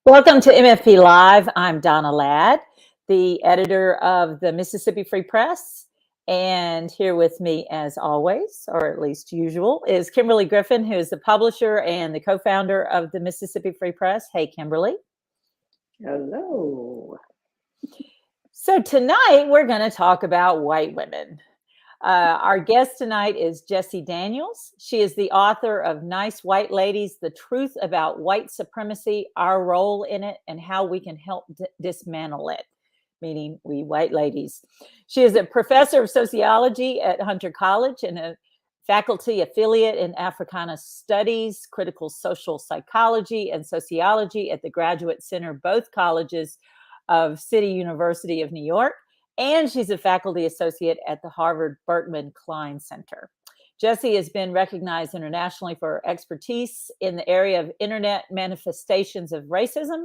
Welcome to MFP Live. I'm Donna Ladd, the editor of the Mississippi Free Press. And here with me, as always, or at least usual, is Kimberly Griffin, who is the publisher and the co-founder of the Mississippi Free Press. Hey, Kimberly. Hello. So tonight we're going to talk about white women. Our guest tonight is Jessie Daniels. She is the author of Nice White Ladies, The Truth About White Supremacy, Our Role in It, and How We Can Help Dismantle It, meaning we white ladies. She is a professor of sociology at Hunter College and a faculty affiliate in Africana Studies, critical social psychology, and sociology at the Graduate Center, both colleges of City University of New York. And she's a faculty associate at the Harvard Berkman Klein Center. Jessie has been recognized internationally for her expertise in the area of internet manifestations of racism,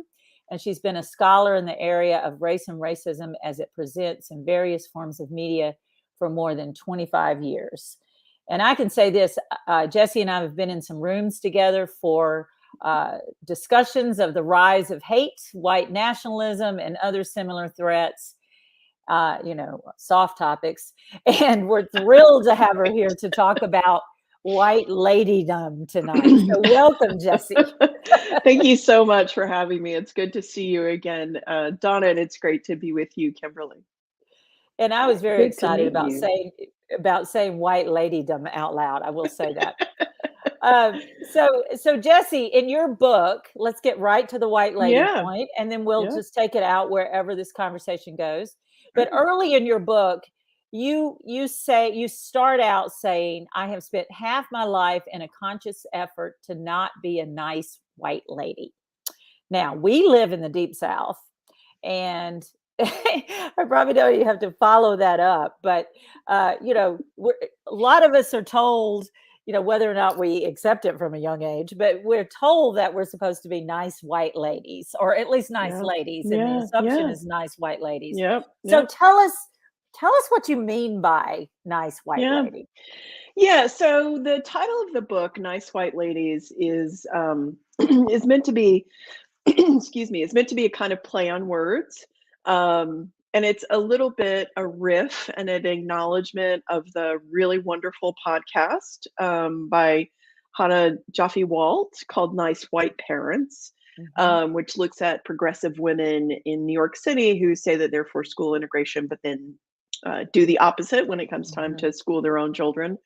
and she's been a scholar in the area of race and racism as it presents in various forms of media for more than 25 years. And I can say this, Jessie and I have been in some rooms together for discussions of the rise of hate, white nationalism, and other similar threats. Soft topics. And we're thrilled to have her here to talk about white ladydom tonight. So welcome, Jessie. Thank you so much for having me. It's good to see you again, Donna, and it's great to be with you, Kimberly. And I was very excited about saying white ladydom out loud. I will say that. So Jessie, in your book, let's get right to the white lady point, and then we'll just take it out wherever this conversation goes. But early in your book, you start out saying, I have spent half my life in a conscious effort to not be a nice white lady. Now, we live in the Deep South, and I probably don't even have to follow that up. But, a lot of us are told, whether or not we accept it from a young age, but we're told that we're supposed to be nice white ladies, or at least nice ladies. And the assumption is nice white ladies. So tell us what you mean by nice white lady. Yeah. So the title of the book, Nice White Ladies, is meant to be, excuse me, it's meant to be a kind of play on words. And it's a little bit a riff and an acknowledgement of the really wonderful podcast by Hannah Jaffe-Walt called Nice White Parents, which looks at progressive women in New York City who say that they're for school integration, but then do the opposite when it comes time to school their own children.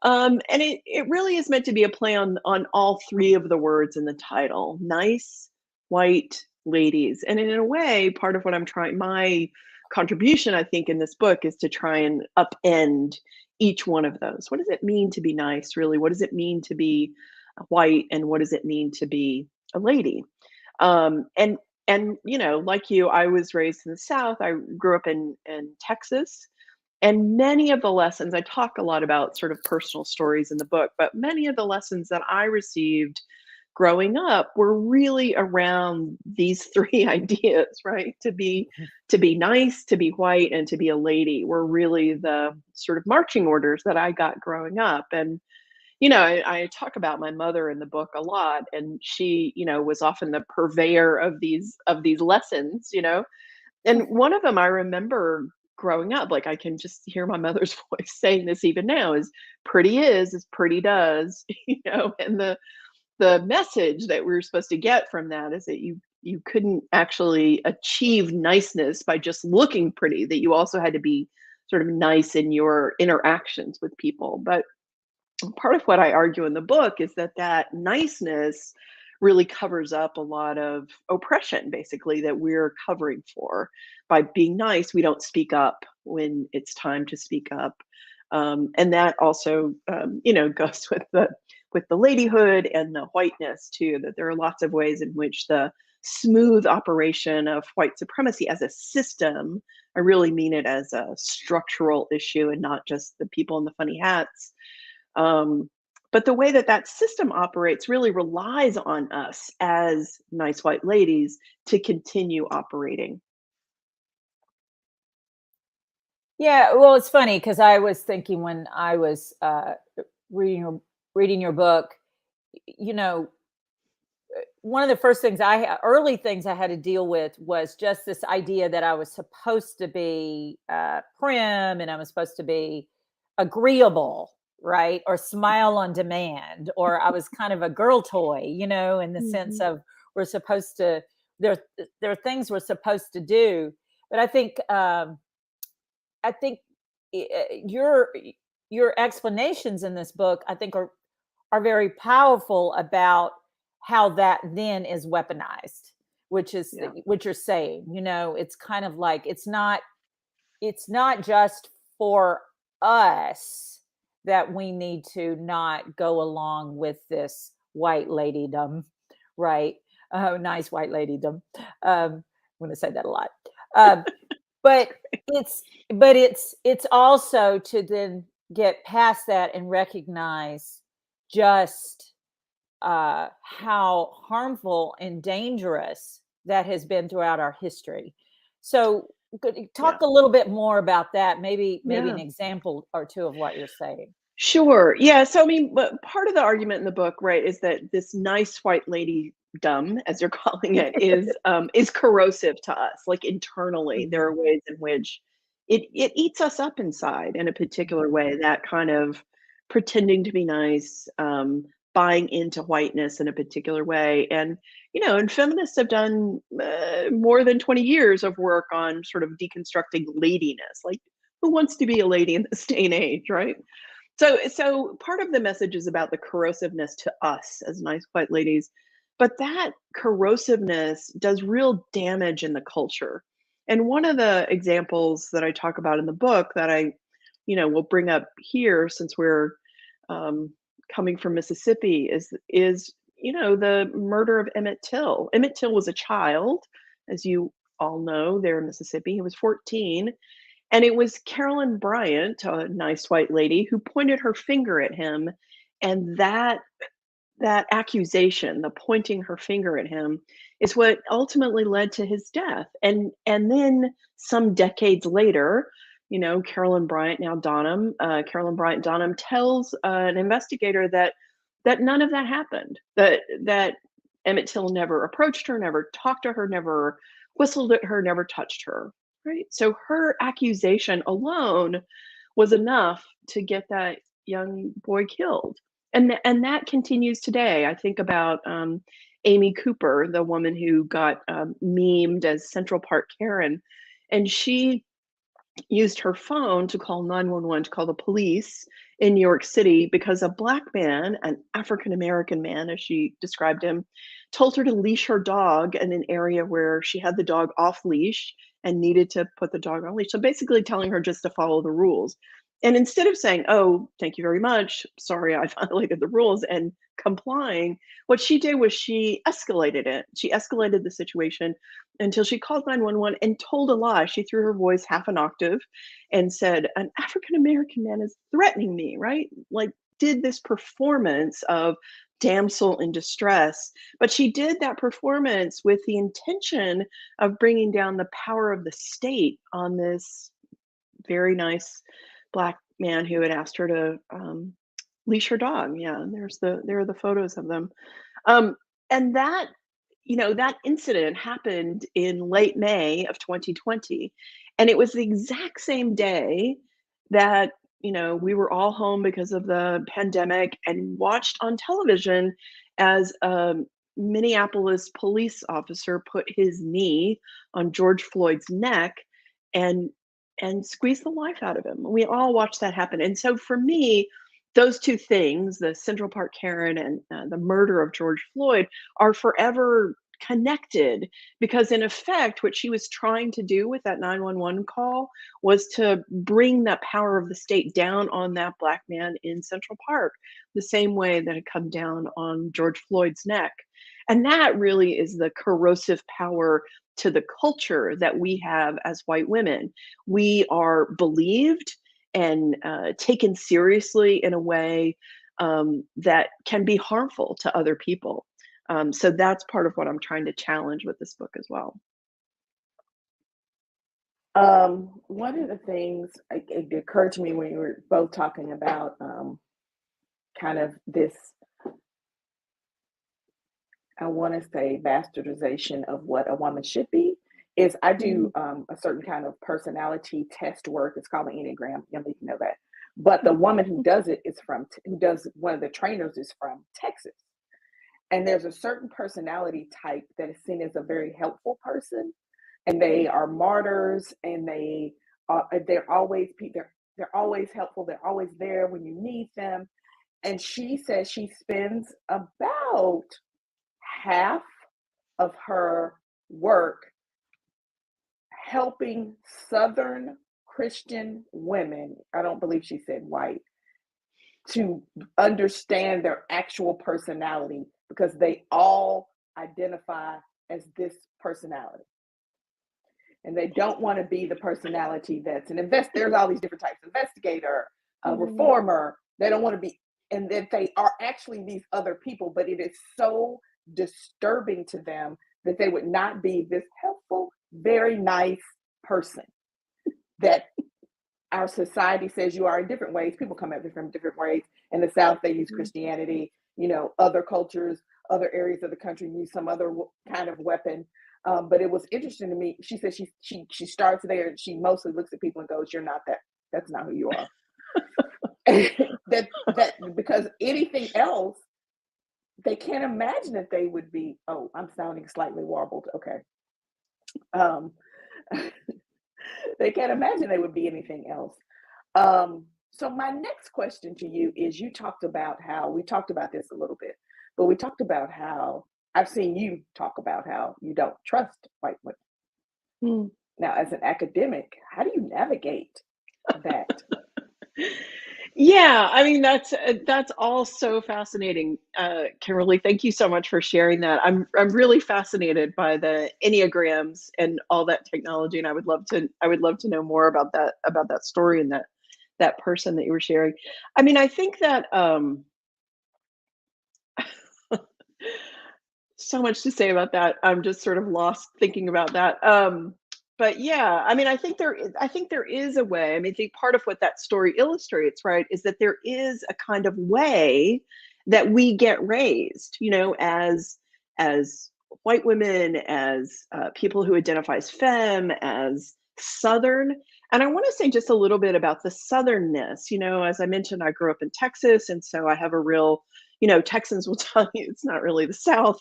And it really is meant to be a play on all three of the words in the title, nice white ladies. And in a way, part of what my contribution, I think, in this book is to try and upend each one of those. What does it mean to be nice, really? What does it mean to be white? And what does it mean to be a lady? And like you, I was raised in the South. I grew up in Texas. And many of the lessons, I talk a lot about sort of personal stories in the book, but many of the lessons that I received growing up were really around these three ideas, right? To be nice, to be white, and to be a lady were really the sort of marching orders that I got growing up. And I talk about my mother in the book a lot, and she was often the purveyor of these lessons. And one of them I remember growing up, like I can just hear my mother's voice saying this even now, is pretty is as pretty does. And the message that we were supposed to get from that is that you couldn't actually achieve niceness by just looking pretty, that you also had to be sort of nice in your interactions with people. But part of what I argue in the book is that niceness really covers up a lot of oppression, basically, that we're covering for. By being nice, we don't speak up when it's time to speak up. And that also, goes with the ladyhood and the whiteness too, that there are lots of ways in which the smooth operation of white supremacy as a system, I really mean it as a structural issue and not just the people in the funny hats. But the way that system operates really relies on us as nice white ladies to continue operating. Yeah, well, it's funny because I was thinking when I was reading your book, one of the first things early things I had to deal with was just this idea that I was supposed to be prim, and I was supposed to be agreeable, right? Or smile on demand, or I was kind of a girl toy, you know, in the sense Mhm. of we're supposed to, there, there are things we're supposed to do. But I think your explanations in this book, I think, are very powerful about how that then is weaponized, which is Yeah. what you're saying. You know, it's kind of like it's not just for us that we need to not go along with this white ladydom, right? Nice white ladydom. I'm going to say that a lot. Um, but it's also to then get past that and recognize just how harmful and dangerous that has been throughout our history. So Yeah. talk a little bit more about that, maybe an Yeah. example or two of what you're saying. Sure. Yeah. So I mean, but part of the argument in the book, right, is that this nice white lady dumb, as you're calling it, is corrosive to us. Like internally, there are Mhm. ways in which it eats us up inside in a particular way. That kind of pretending to be nice, buying into whiteness in a particular way, and and feminists have done more than 20 years of work on sort of deconstructing ladiness. Like, who wants to be a lady in this day and age, right? So part of the message is about the corrosiveness to us as nice white ladies, but that corrosiveness does real damage in the culture. And one of the examples that I talk about in the book that I will bring up here since we're um, coming from Mississippi is the murder of Emmett Till. Emmett Till was a child, as you all know, there in Mississippi. He was 14, and it was Carolyn Bryant, a nice white lady, who pointed her finger at him, and that accusation, the pointing her finger at him, is what ultimately led to his death. And then some decades later, Carolyn Bryant, now Donham, Carolyn Bryant Donham tells an investigator that none of that happened. That Emmett Till never approached her, never talked to her, never whistled at her, never touched her. Right. So her accusation alone was enough to get that young boy killed. And that continues today. I think about Amy Cooper, the woman who got memed as Central Park Karen, and she used her phone to call 911 to call the police in New York City because a black man, an African American man, as she described him, told her to leash her dog in an area where she had the dog off leash and needed to put the dog on leash. So basically telling her just to follow the rules. And instead of saying, "Oh, thank you very much. Sorry, I violated the rules," and complying, what she did was she escalated it. She escalated the situation until she called 911 and told a lie. She threw her voice half an octave and said, "An African American man is threatening me," right? Like, did this performance of damsel in distress. But she did that performance with the intention of bringing down the power of the state on this very nice black man who had asked her to leash her dog. Yeah, and there are the photos of them. Um, and that incident happened in late May of 2020, and it was the exact same day that we were all home because of the pandemic and watched on television as a Minneapolis police officer put his knee on George Floyd's neck and squeezed the life out of him. We all watched that happen, and so for me, those two things, the Central Park Karen and the murder of George Floyd, are forever connected because in effect what she was trying to do with that 911 call was to bring that power of the state down on that black man in Central Park the same way that it come down on George Floyd's neck. And that really is the corrosive power to the culture that we have as white women. We are believed and taken seriously in a way that can be harmful to other people. So that's part of what I'm trying to challenge with this book as well. One of the things it occurred to me when you were both talking about kind of this I want to say bastardization of what a woman should be is I do a certain kind of personality test work. It's called the Enneagram. You need to know that. But the woman who does it is who does one of the trainers is from Texas. And there's a certain personality type that is seen as a very helpful person, and they are martyrs, and they're always they're always helpful. They're always there when you need them. And she says she spends about half of her work helping Southern Christian women, I don't believe she said white, to understand their actual personality because they all identify as this personality. And they don't want to be the personality that's an there's all these different types, investigator, reformer. They don't want to be, and that they are actually these other people, but it is so disturbing to them that they would not be this helpful, very nice person that our society says you are in different ways. People come at it from different ways. In the South, they use Christianity, other cultures, other areas of the country use some other kind of weapon. But it was interesting to me. She said she starts there and she mostly looks at people and goes, "You're not that. That's not who you are." that because anything else, they can't imagine that they would be. Oh, I'm sounding slightly warbled. Okay. They can't imagine they would be anything else. So my next question to you is, we talked about this a little bit, but we talked about how I've seen you talk about how you don't trust white women. Now, as an academic, how do you navigate that? Yeah, I mean that's all so fascinating, Kimberly. Thank you so much for sharing that. I'm really fascinated by the Enneagrams and all that technology, and I would love to know more about that story and that person that you were sharing. I mean, I think that so much to say about that. I'm just sort of lost thinking about that. But yeah, I mean, I think there is a way. I mean, I think part of what that story illustrates, right, is that there is a kind of way that we get raised, as white women, as people who identify as femme, as Southern. And I want to say just a little bit about the Southernness. As I mentioned, I grew up in Texas, and so I have a real, Texans will tell you it's not really the South,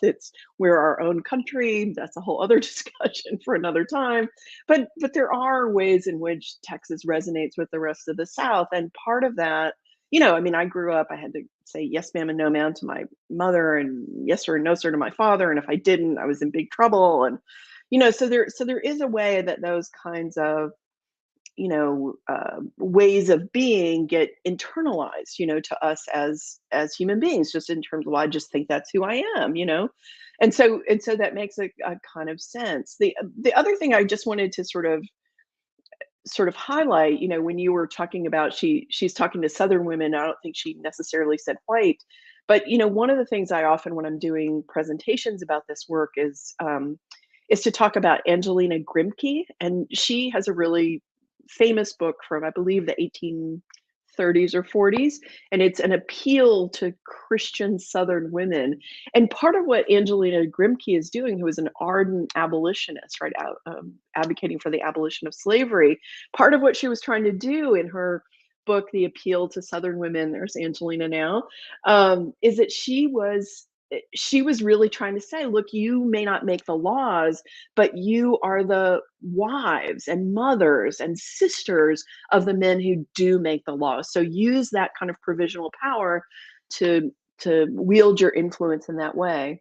we're our own country. That's a whole other discussion for another time. But there are ways in which Texas resonates with the rest of the South. And part of that, I mean, I grew up, I had to say yes, ma'am, and no, ma'am to my mother, and yes, sir, and no, sir to my father. And if I didn't, I was in big trouble. And, so there is a way that those kinds of ways of being get internalized, to us as human beings, just in terms of, well, I just think that's who I am, and so that makes a kind of sense. The other thing I just wanted to sort of highlight, when you were talking about she's talking to Southern women, I don't think she necessarily said white, but one of the things I often, when I'm doing presentations about this work, is to talk about Angelina Grimke, and she has a really famous book from, I believe, the 1830s or 40s, and it's an appeal to Christian Southern women. And part of what Angelina Grimke is doing, who is an ardent abolitionist, right, advocating for the abolition of slavery, part of what she was trying to do in her book, The Appeal to Southern Women, there's Angelina now, is that she was really trying to say, look, you may not make the laws, but you are the wives and mothers and sisters of the men who do make the laws. So use that kind of provisional power to wield your influence in that way.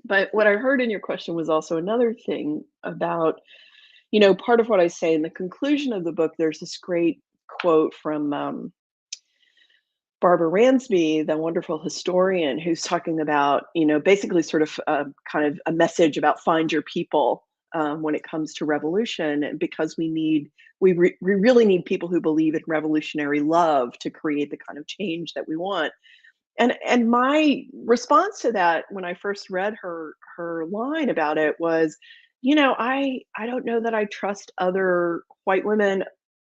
But what I heard in your question was also another thing about, part of what I say in the conclusion of the book. There's this great quote from Barbara Ransby, the wonderful historian, who's talking about, basically sort of kind of a message about find your people when it comes to revolution, and because we really need people who believe in revolutionary love to create the kind of change that we want. And my response to that, when I first read her line about it, was, I don't know that I trust other white women,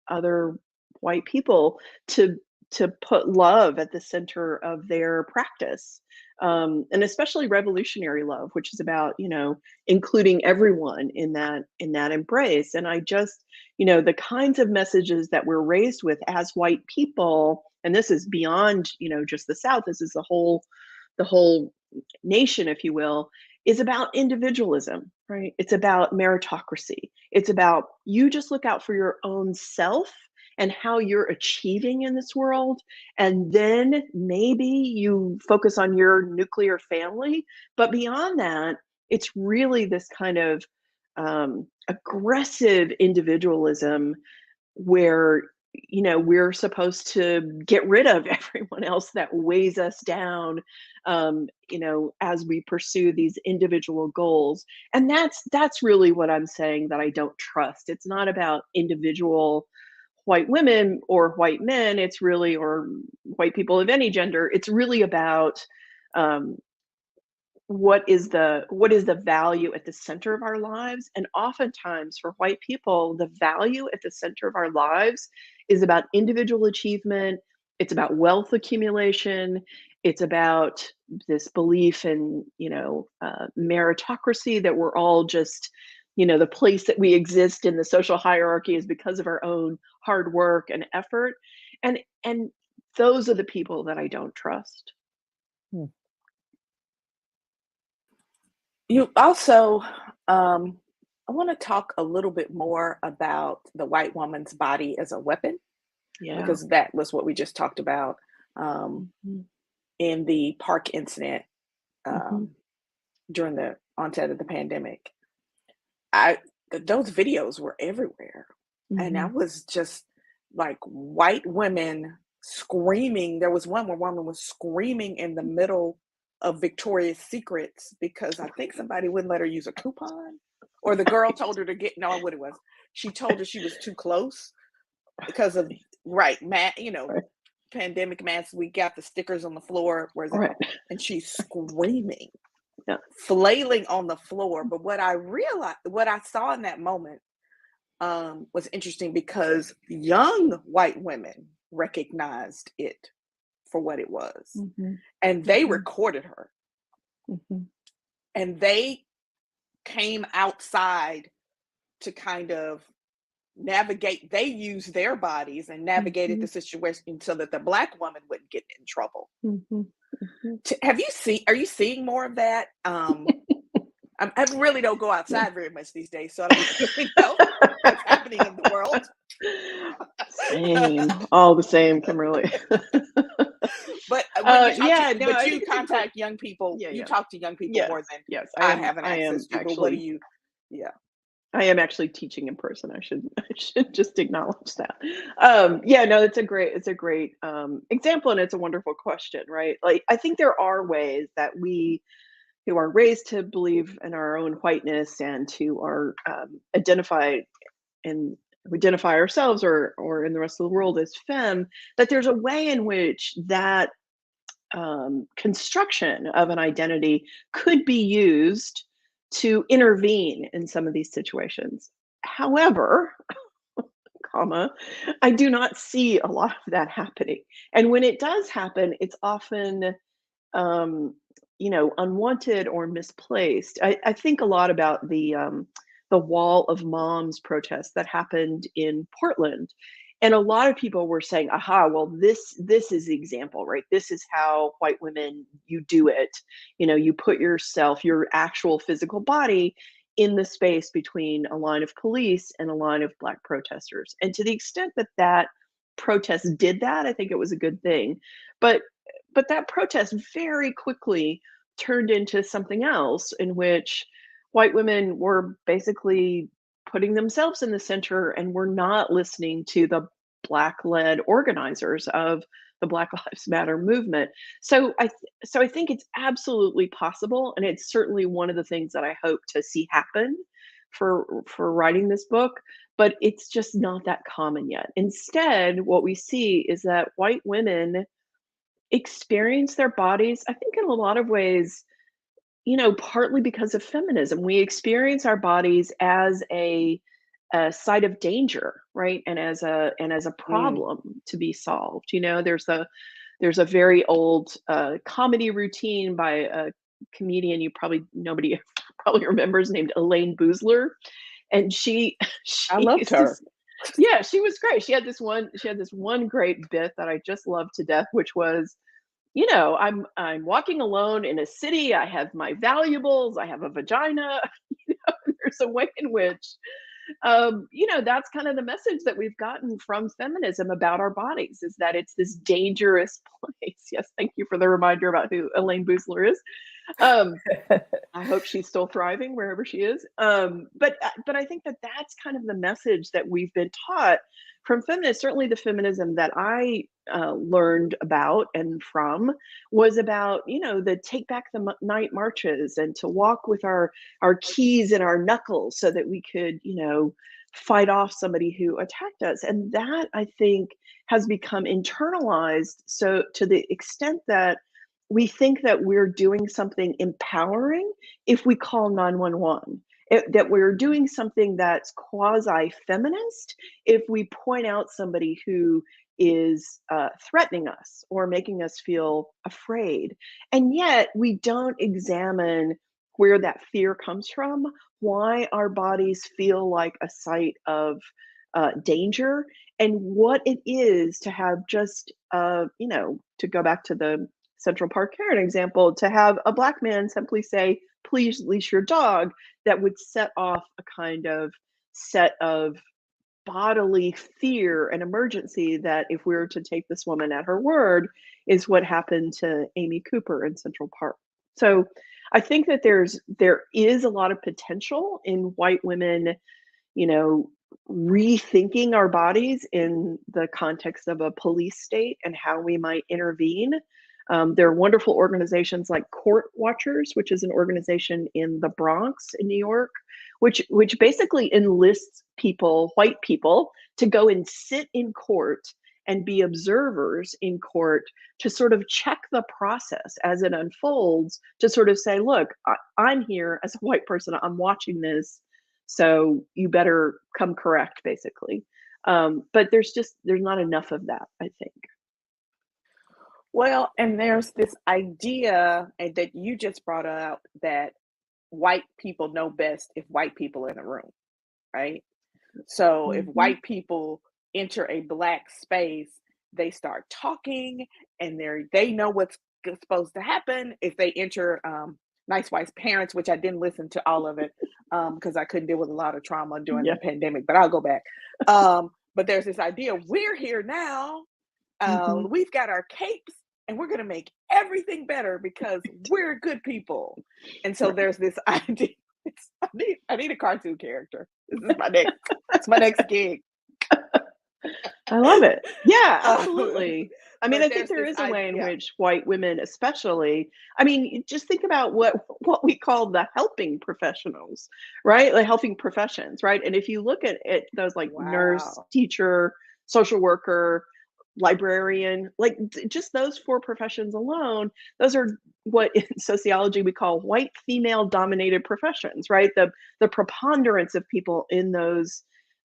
other white people to put love at the center of their practice. and especially revolutionary love, which is about, including everyone in that embrace. And I just, the kinds of messages that we're raised with as white people, and this is beyond, just the South, this is the whole nation, if you will, is about individualism, right? It's about meritocracy. It's about you just look out for your own self and how you're achieving in this world. And then maybe you focus on your nuclear family. But beyond that, it's really this kind of aggressive individualism where we're supposed to get rid of everyone else that weighs us down, as we pursue these individual goals. And that's really what I'm saying that I don't trust. It's not about individual white women or white men. It's really, or white people of any gender. It's really about what is the value at the center of our lives. And oftentimes for white people, the value at the center of our lives is about individual achievement. It's about wealth accumulation. It's about this belief in meritocracy, that we're all just, the place that we exist in the social hierarchy is because of our own hard work and effort. And those are the people that I don't trust. You also, I want to talk a little bit more about the white woman's body as a weapon, because that was what we just talked about in the park incident during the onset of the pandemic. Those videos were everywhere, and I was just like, white women screaming. There was one where one woman was screaming in the middle of Victoria's Secrets because I think somebody wouldn't let her use a coupon, or the girl told her to get, no, what it was. She told her she was too close because of, pandemic masks. We got the stickers on the floor, and she's screaming, flailing on the floor. But what I saw in that moment was interesting, because young white women recognized it for what it was, and they recorded her, and they came outside to kind of navigate. They used their bodies and navigated the situation so that the Black woman wouldn't get in trouble. Are you seeing more of that? I really don't go outside very much these days, so I don't really know what's happening in the world. Same, all the same, Kimberly. But you contact young people. You talk to young people more than I have an access to. But what do you? Yeah, I am actually teaching in person. I should just acknowledge that. It's a great example, and it's a wonderful question, right? Like, I think there are ways that we who are raised to believe in our own whiteness and who are identify ourselves or in the rest of the world as femme, that there's a way in which that construction of an identity could be used to intervene in some of these situations. However, I do not see a lot of that happening. And when it does happen, it's often unwanted or misplaced. I think a lot about the Wall of Moms protest that happened in Portland. And a lot of people were saying, aha, well, this is the example, right? This is how white women, you do it. You put yourself, your actual physical body, in the space between a line of police and a line of Black protesters. And to the extent that that protest did that, I think it was a good thing. But that protest very quickly turned into something else, in which white women were basically putting themselves in the center and were not listening to the Black-led organizers of the Black Lives Matter movement. So I think it's absolutely possible, and it's certainly one of the things that I hope to see happen for writing this book, but it's just not that common yet. Instead, what we see is that white women experience their bodies, I think, in a lot of ways, partly because of feminism. We experience our bodies as a site of danger, right? And as a problem to be solved. There's there's a very old comedy routine by a comedian nobody probably remembers, named Elaine Boozler, and she I loved used to her. yeah, she was great. She had this one great bit that I just loved to death, which was, I'm walking alone in a city. I have my valuables. I have a vagina. There's a way in which, that's kind of the message that we've gotten from feminism about our bodies, is that it's this dangerous place. Yes, thank you for the reminder about who Elaine Boozler is. I hope she's still thriving wherever she is. But I think that that's kind of the message that we've been taught from feminists. Certainly, the feminism that I learned about and from was about, the take back the night marches, and to walk with our keys and our knuckles so that we could, fight off somebody who attacked us. And that, I think, has become internalized. So to the extent that we think that we're doing something empowering if we call 911, that we're doing something that's quasi-feminist if we point out somebody who is threatening us or making us feel afraid. And yet we don't examine where that fear comes from, why our bodies feel like a site of danger, and what it is to have just, to go back to the Central Park Karen example, to have a Black man simply say, "Please leash your dog," that would set off a kind of set of bodily fear and emergency that, if we were to take this woman at her word, is what happened to Amy Cooper in Central Park. So I think that there is a lot of potential in white women, you know, rethinking our bodies in the context of a police state and how we might intervene. There are wonderful organizations like Court Watchers, which is an organization in the Bronx in New York, which basically enlists people, white people, to go and sit in court and be observers in court to sort of check the process as it unfolds, to sort of say, look, I'm here as a white person, I'm watching this, so you better come correct, basically. But there's not enough of that, I think. Well, and there's this idea that you just brought out, that white people know best if white people are in the room, right? So if white people enter a Black space, they start talking, and they know what's supposed to happen. If they enter Nice Wife's parents, which I didn't listen to all of it because I couldn't deal with a lot of trauma during the pandemic, but I'll go back. But there's this idea, we're here now, we've got our capes, and we're going to make everything better because we're good people. And so there's this idea. I need a cartoon character. This is it's my next gig. I love it. Yeah, absolutely. I mean, I think there is a way in idea. which white women, especially, I mean, just think about what we call the helping professionals, right? Like helping professions, right? And if you look at those, like nurse, Wow. teacher, social worker, librarian, like just those four professions alone, those are what in sociology we call white female dominated professions, right? The preponderance of people in those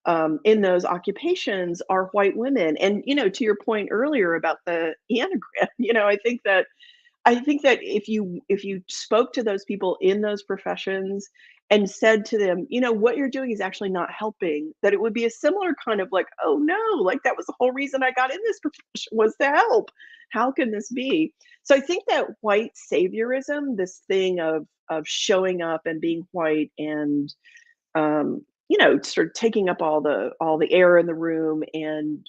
occupations are white women. And to your point earlier about the Enneagram, I think that if you spoke to those people in those professions and said to them, what you're doing is actually not helping, that it would be a similar kind of like, oh no, like that was the whole reason I got in this profession, was to help. How can this be? So I think that white saviorism, this thing of showing up and being white and sort of taking up all the air in the room and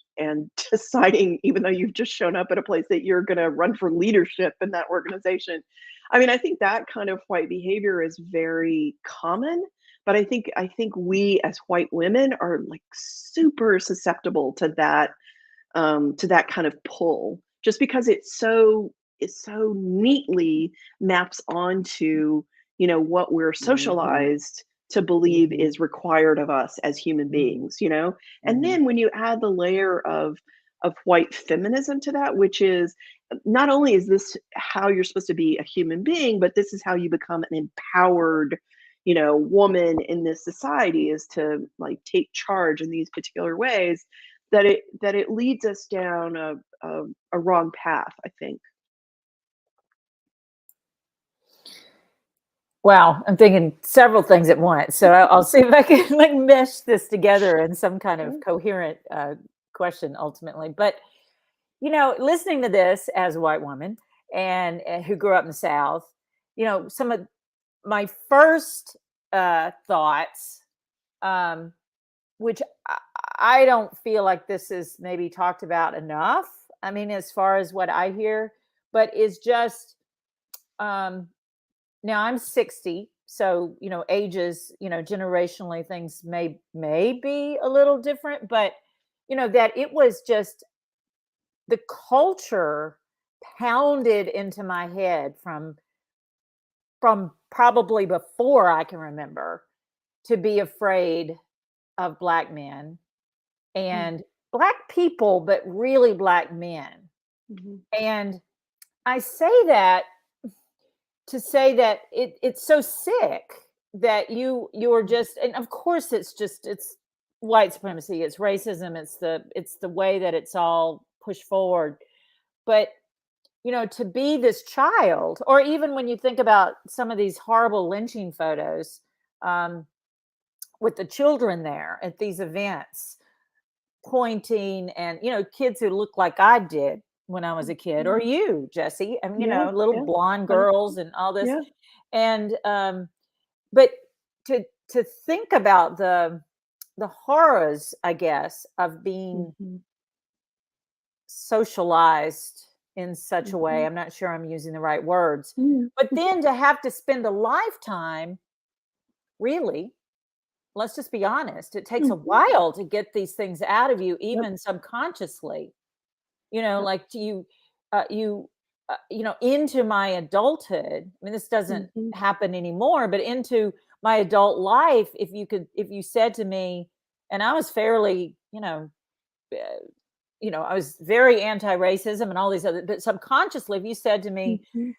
deciding, even though you've just shown up at a place, that you're going to run for leadership in that organization. I mean, I think that kind of white behavior is very common, but I think we as white women are like super susceptible to that kind of pull, just because it so neatly maps onto what we're socialized to believe is required of us as human beings, and then when you add the layer of white feminism to that, which is, not only is this how you're supposed to be a human being, but this is how you become an empowered woman in this society, is to like take charge in these particular ways. it leads us down a wrong path, I think. Wow, I'm thinking several things at once. So I'll see if I can like mesh this together in some kind of coherent question ultimately. But listening to this as a white woman and who grew up in the South, some of my first thoughts, which I don't feel like this is maybe talked about enough. I mean, as far as what I hear, but is just now I'm 60, so ages, generationally things may be a little different, but that it was just the culture pounded into my head from probably before I can remember to be afraid of Black men and Black people, but really Black men. Mhm. And I say that to say that it's so sick that you're just, and of course it's white supremacy, it's racism, it's the way that it's all pushed forward. But to be this child, or even when you think about some of these horrible lynching photos, with the children there at these events pointing, and kids who look like I did when I was a kid, or you, Jessie, and Yeah, little yeah, blonde 100%. girls and all this. Yeah. And but to think about the horrors, I guess, of being Mhm. socialized in such a way. Mhm. I'm not sure I'm using the right words. Mm. But then to have to spend a lifetime, really, let's just be honest, it takes a Mhm. while to get these things out of you, Yep. even subconsciously. Yep. Like into my adulthood. I mean, this doesn't Mhm. happen anymore, but into my adult life, if you said to me, and I was fairly, uh, I was very anti-racism and all these other, but subconsciously, if you said to me, Mhm.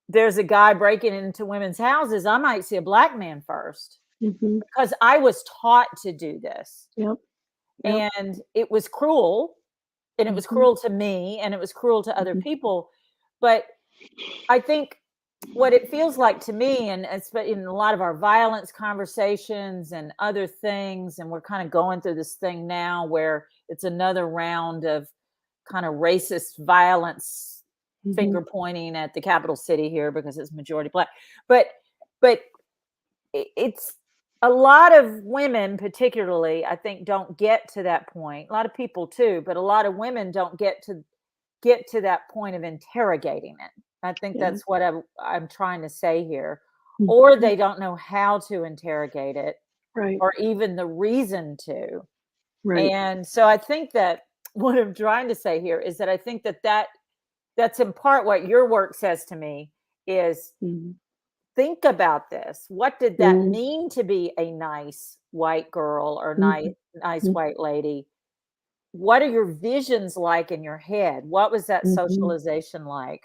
there's a guy breaking into women's houses, I might see a Black man first Mhm. because I was taught to do this. Yep. Yep. And it was cruel, and it was Mhm. cruel to me, and it was cruel to other Mhm. people. But I think what it feels like to me, and it's in a lot of our violence conversations and other things, and we're kind of going through this thing now where it's another round of kind of racist violence, Mhm. finger pointing at the capital city here because it's majority Black. But it's a lot of women, particularly, I think, don't get to that point. A lot of people too, but a lot of women don't get to that point of interrogating it. I think Yeah. that's what I'm trying to say here. Or Mhm. they don't know how to interrogate it, Right. or even the reason to. Right. And so I think that what I'm trying to say here is that I think that's in part what your work says to me is, Mhm. think about this. What did that Mhm. mean to be a nice white girl or Mhm. nice Mhm. white lady? What are your visions like in your head? What was that Mhm. socialization like?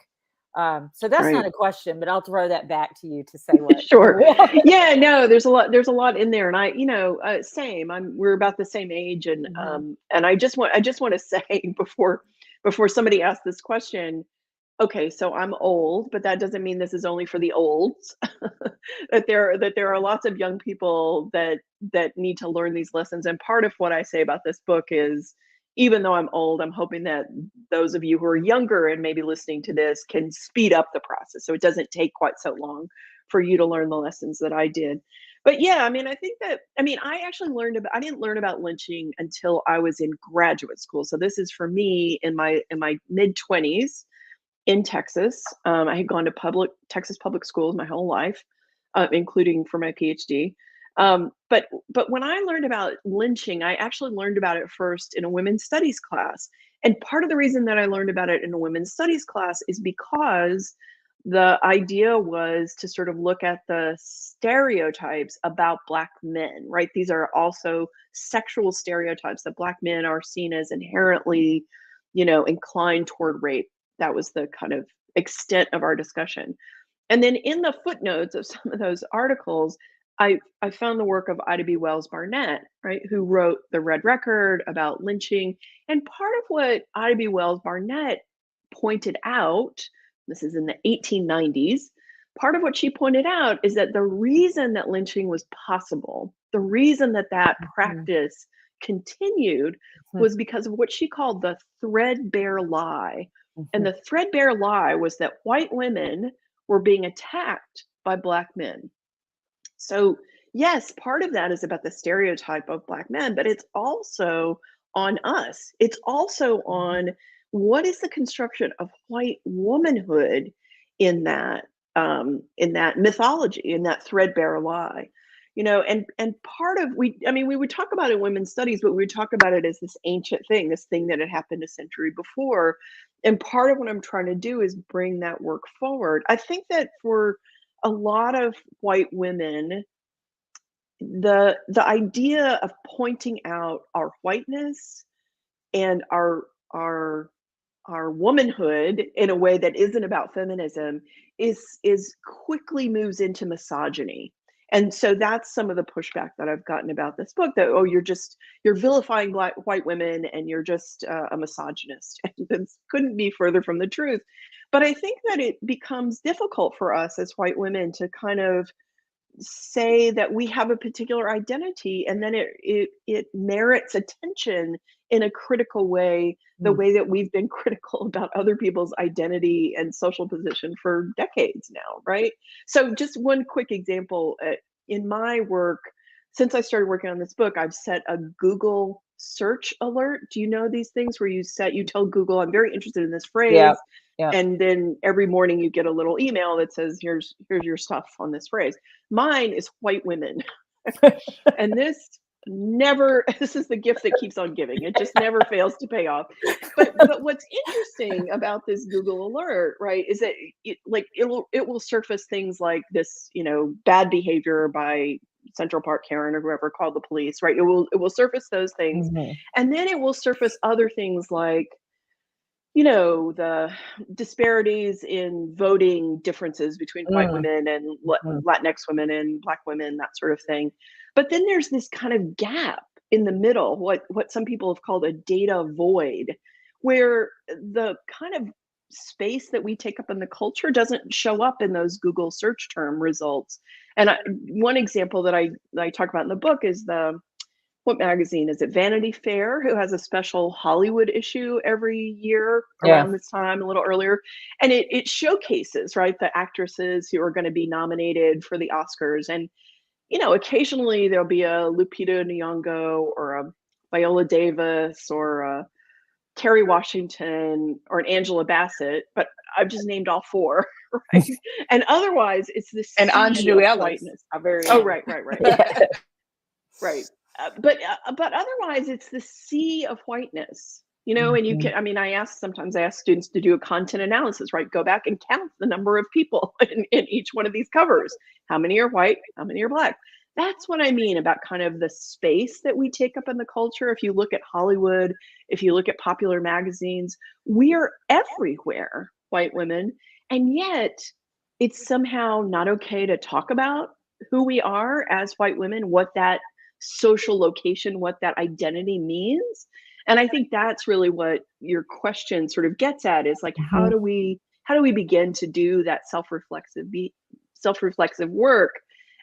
So that's Right. not a question, but I'll throw that back to you to say what you Sure. will. Yeah, no, there's a lot in there, and same. We're about the same age, Mhm. and I just want to say before somebody asks this question, okay, so I'm old, but that doesn't mean this is only for the olds. That there are lots of young people that need to learn these lessons, and part of what I say about this book is, even though I'm old, I'm hoping that those of you who are younger and maybe listening to this can speed up the process so it doesn't take quite so long for you to learn the lessons that I did. But yeah, I mean, I didn't learn about lynching until I was in graduate school. So this is for me in my mid-20s in Texas. I had gone to Texas public schools my whole life, including for my PhD. But when I learned about lynching, I actually learned about it first in a women's studies class. And part of the reason that I learned about it in a women's studies class is because the idea was to sort of look at the stereotypes about Black men, right? These are also sexual stereotypes that Black men are seen as inherently, inclined toward rape. That was the kind of extent of our discussion. And then in the footnotes of some of those articles, I found the work of Ida B. Wells Barnett, right, who wrote The Red Record about lynching. And part of what Ida B. Wells Barnett pointed out, this is in the 1890s, part of what she pointed out is that the reason that lynching was possible, the reason that that practice continued, was because of what she called the threadbare lie. And the threadbare lie was that white women were being attacked by Black men. So, yes, part of that is about the stereotype of Black men, but it's also on us. It's also on what is the construction of white womanhood in that mythology, in that threadbare lie. And part of we would talk about it in women's studies, but we would talk about it as this ancient thing, this thing that had happened a century before. And part of what I'm trying to do is bring that work forward. I think that for a lot of white women, the idea of pointing out our whiteness and our womanhood in a way that isn't about feminism is quickly moves into misogyny. And so that's some of the pushback that I've gotten about this book, that, oh, you're vilifying white women and you're just a misogynist. And this couldn't be further from the truth. But I think that it becomes difficult for us as white women to kind of say that we have a particular identity, and then it merits attention in a critical way, the way that we've been critical about other people's identity and social position for decades now, right? So just one quick example, in my work, since I started working on this book, I've set a Google search alert. Do you know these things where you tell Google, I'm very interested in this phrase, and then every morning you get a little email that says, here's your stuff on this phrase. Mine is white women. And this is the gift that keeps on giving. It just never fails to pay off. But what's interesting about this Google alert, right, is that it will surface things like this, bad behavior by Central Park Karen or whoever, called the police, right? It will surface those things. And then it will surface other things like, the disparities in voting differences between white women and Latinx women and Black women, that sort of thing. But then there's this kind of gap in the middle, what some people have called a data void, where the kind of space that we take up in the culture doesn't show up in those Google search term results. And one example that I talk about in the book is what magazine is it? Vanity Fair, who has a special Hollywood issue every year around this time, a little earlier. And it showcases, right, the actresses who are going to be nominated for the Oscars. And, occasionally there'll be a Lupita Nyong'o or a Viola Davis or a Kerry Washington or an Angela Bassett, but I've just named all four, right? And otherwise it's this and Angelou Ellis, right. Right. But otherwise, it's the sea of whiteness, and you can, sometimes I ask students to do a content analysis, right? Go back and count the number of people in each one of these covers. How many are white? How many are Black? That's what I mean about kind of the space that we take up in the culture. If you look at Hollywood, if you look at popular magazines, we are everywhere, white women. And yet it's somehow not okay to talk about who we are as white women, what that social location, what that identity means. And I think that's really what your question sort of gets at, is like, how do we begin to do that self-reflexive work?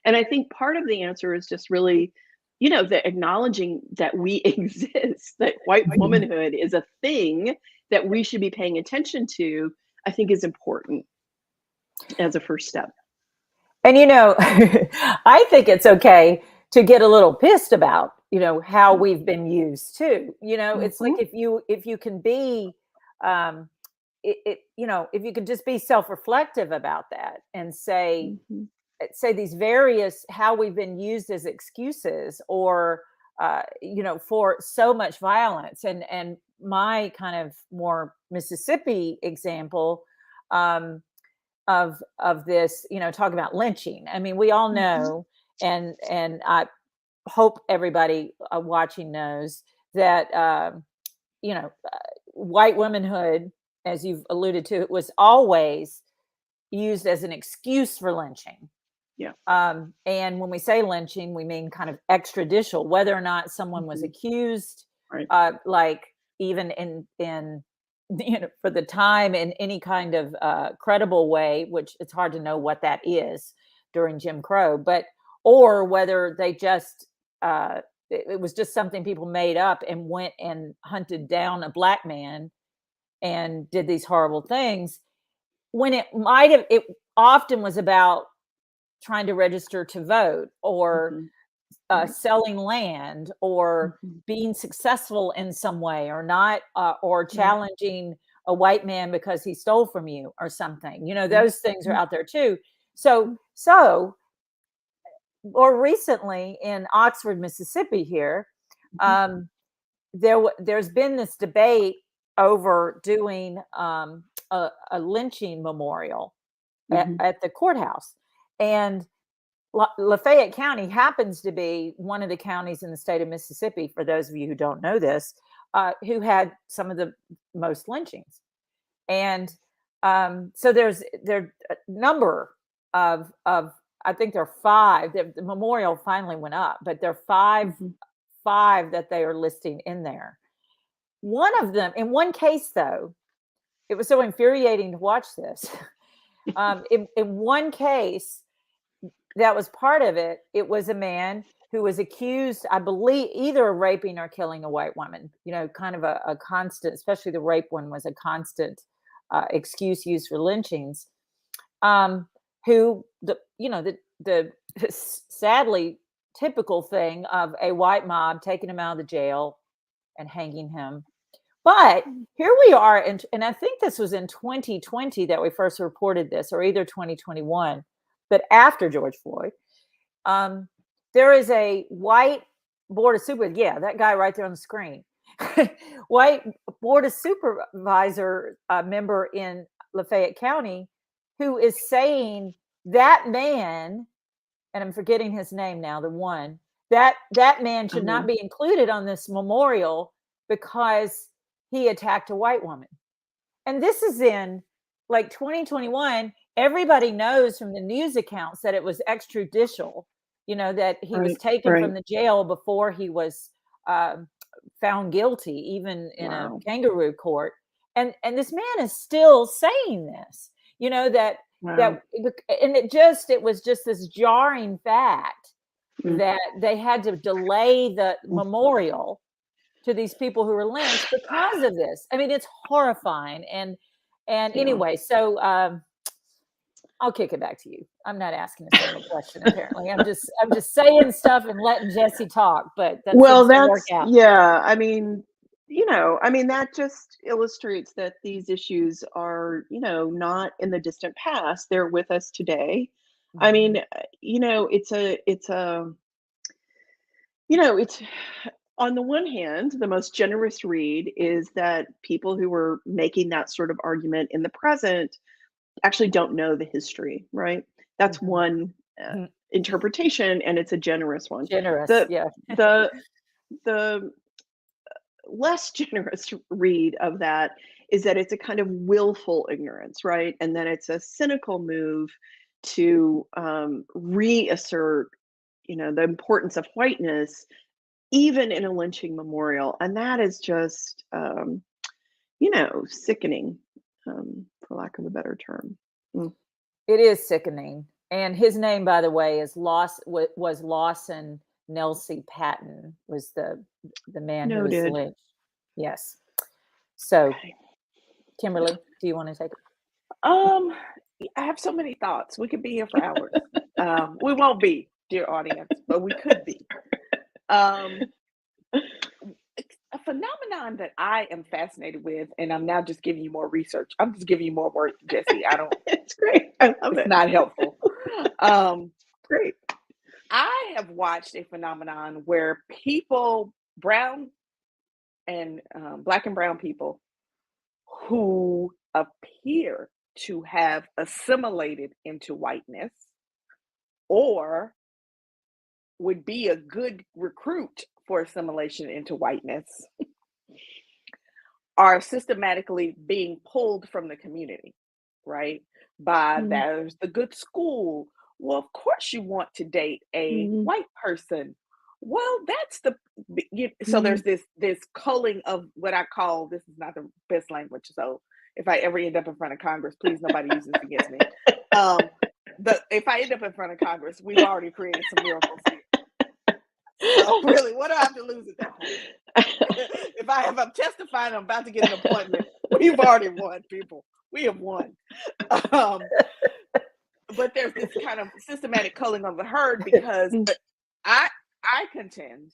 And I think part of the answer is just really, the acknowledging that we exist, that white womanhood is a thing that we should be paying attention to, I think is important as a first step. And, I think it's okay to get a little pissed about, how we've been used too. It's like if you can be, if you can just be self-reflective about that and say these various, how we've been used as excuses or, for so much violence. And my kind of more Mississippi example, of this, talking about lynching. I mean, we all know, and I hope everybody watching knows that, white womanhood, as you've alluded to, it was always used as an excuse for lynching. Yeah. And when we say lynching, we mean kind of extrajudicial, whether or not someone was accused, Right. like even in for the time in any kind of credible way, which it's hard to know what that is during Jim Crow, but or whether they just it was just something people made up and went and hunted down a black man and did these horrible things. When it often was about trying to register to vote or selling land or being successful in some way or not, or challenging a white man because he stole from you or something. Those things are out there too. So or recently in Oxford, Mississippi here, there's been this debate over doing a lynching memorial at the courthouse. And Lafayette County happens to be one of the counties in the state of Mississippi, for those of you who don't know this, who had some of the most lynchings. And so there are a number of I think there are 5. The memorial finally went up, but there are 5 that they are listing in there. One of them, in one case, though, it was so infuriating to watch this. In one case, that was part of it. It was a man who was accused, I believe, either of raping or killing a white woman. Kind of a constant, especially the rape one was a constant excuse used for lynchings. Who the sadly typical thing of a white mob taking him out of the jail and hanging him. But here we are, and I think this was in 2020 that we first reported this, or either 2021. But after George Floyd, there is a white board of supervisors. Yeah, that guy right there on the screen. White board of supervisor member in Lafayette County who is saying that man, and I'm forgetting his name now, that man should not be included on this memorial because he attacked a white woman. And this is in like 2021. Everybody knows from the news accounts that it was extrajudicial, that he was taken from the jail before he was found guilty, even in a kangaroo court. And this man is still saying this, that and it was just this jarring fact that they had to delay the memorial to these people who were lynched because of this. I mean, it's horrifying. And anyway, so I'll kick it back to you. I'm not asking a single question. Apparently, I'm just saying stuff and letting Jessie talk. But that seems to work out. Yeah. I mean, that just illustrates that these issues are, not in the distant past. They're with us today. I mean, it's on the one hand, the most generous read is that people who were making that sort of argument in the present actually don't know the history, right? That's one interpretation, and it's a generous one. The less generous read of that is that it's a kind of willful ignorance, right? And then it's a cynical move to reassert, the importance of whiteness, even in a lynching memorial. And that is just, sickening, for lack of a better term. It is sickening. And his name, by the way, was Lawson Nelsie Patton, was the man who was lynched. Yes. So, Kimberly, do you want to take it? I have so many thoughts. We could be here for hours. We won't be, dear audience, but we could be. A phenomenon that I am fascinated with, and I'm now just giving you more research. I'm just giving you more work, Jessie. It's great. I love it. It's not helpful. Great. I have watched a phenomenon where people, brown and black and brown people, who appear to have assimilated into whiteness or would be a good recruit for assimilation into whiteness, are systematically being pulled from the community, right? By there's the good school, well, of course you want to date a white person. Well, that's so there's this culling of what I call, this is not the best language, so if I ever end up in front of Congress, please nobody use this against me. If I end up in front of Congress, we've already created some miracles here. So really, what do I have to lose at that point? If I'm testifying, I'm about to get an appointment. We've already won, people. We have won. But there's this kind of systematic culling of the herd because I contend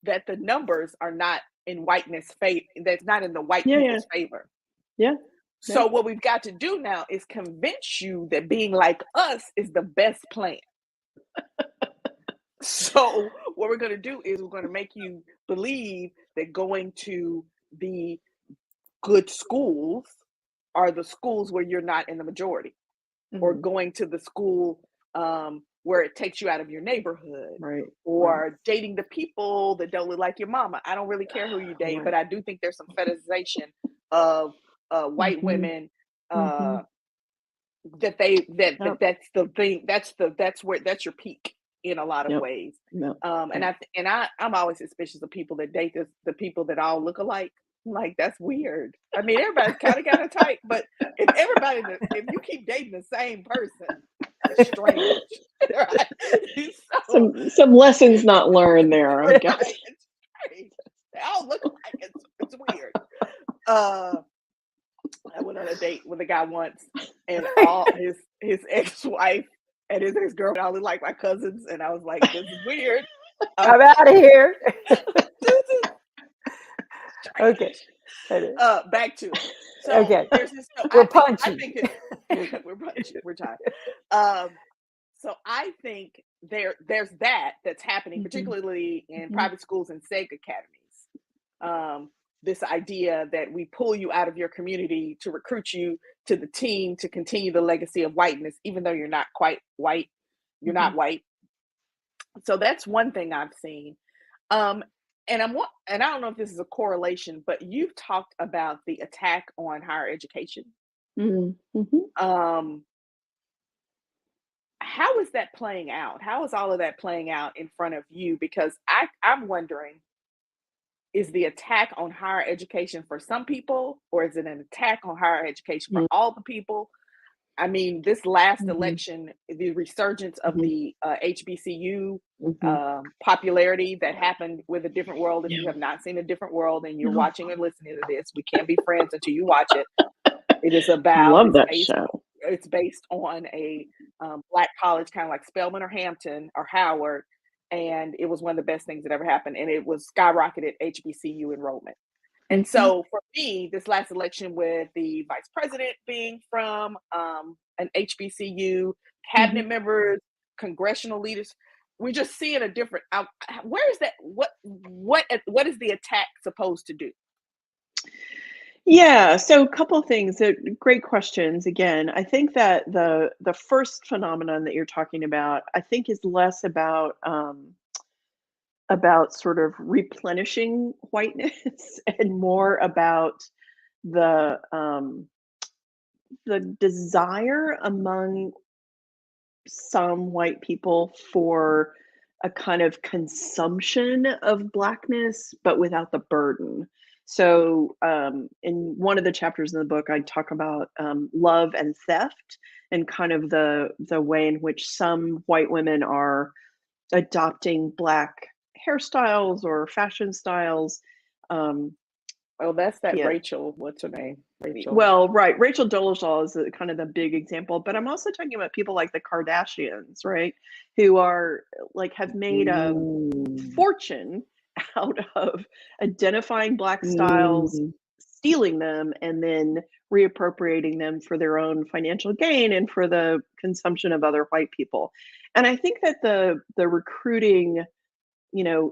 that the numbers are not in whiteness favor. That's not in the white people's favor. Yeah. So what we've got to do now is convince you that being like us is the best plan. So what we're going to do is we're going to make you believe that going to the good schools are the schools where you're not in the majority, or going to the school where it takes you out of your neighborhood, or dating the people that don't look like your mama. I don't really care who you date, but I do think there's some fetishization of white women that's the thing. That's your peak in a lot of ways. I'm always suspicious of people that date the people that all look alike. Like, that's weird. I mean, everybody's kind of type, but if you keep dating the same person, it's strange. Right? So, some lessons not learned there, I guess. It's strange. They all look alike. It's weird. I went on a date with a guy once, and all his ex-wife and his ex-girlfriend all look like my cousins, and I was like, this is weird. I'm out of here. Okay. Back to it. So there's this, we're punchy. We're punchy. We're tired. So I think there's that's happening, particularly in private schools and seg academies. This idea that we pull you out of your community to recruit you to the team to continue the legacy of whiteness, even though you're not quite white. You're not white. So that's one thing I've seen. And I don't know if this is a correlation, but you've talked about the attack on higher education. How is that playing out? How is all of that playing out in front of you? Because I'm wondering, is the attack on higher education for some people, or is it an attack on higher education for all the people? I mean, this last election, the resurgence of the HBCU popularity that happened with A Different World. If you have not seen A Different World and you're watching and listening to this, we can't be friends until you watch it. It is about, love that show. It's based on a Black college, kind of like Spelman or Hampton or Howard. And it was one of the best things that ever happened. And it was skyrocketed HBCU enrollment. And so for me, this last election, with the vice president being from an HBCU, cabinet members, congressional leaders, we're just seeing a different. Where is that? What is the attack supposed to do? Yeah, so a couple of things. Great questions. Again, I think that the first phenomenon that you're talking about, I think, is less about sort of replenishing whiteness and more about the desire among some white people for a kind of consumption of Blackness, but without the burden. So in one of the chapters in the book, I talk about love and theft, and kind of the way in which some white women are adopting Black hairstyles or fashion styles. Oh, that's that Rachel. What's her name? Rachel. Well, right. Rachel Dolezal is kind of the big example, but I'm also talking about people like the Kardashians, right? Who are like, have made a fortune out of identifying Black styles, stealing them, and then reappropriating them for their own financial gain and for the consumption of other white people. And I think that the recruiting,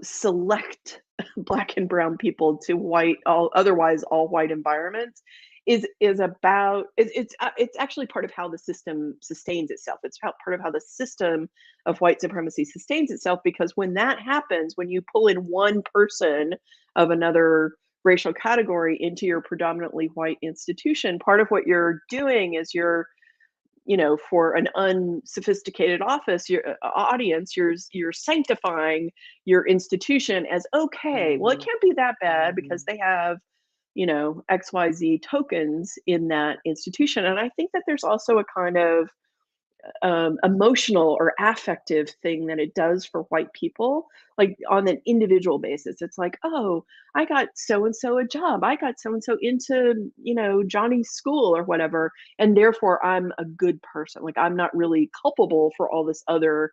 select Black and brown people to otherwise all white environments is about, it's actually part of how the system sustains itself. It's part of how the system of white supremacy sustains itself, because when that happens, when you pull in one person of another racial category into your predominantly white institution, part of what you're doing is you're for an unsophisticated audience, you're sanctifying your institution as okay. Well, it can't be that bad because they have, XYZ tokens in that institution. And I think that there's also a kind of emotional or affective thing that it does for white people, like on an individual basis. It's like, oh, I got so and so a job, I got so and so into Johnny's school or whatever, and therefore I'm a good person. Like, I'm not really culpable for all this other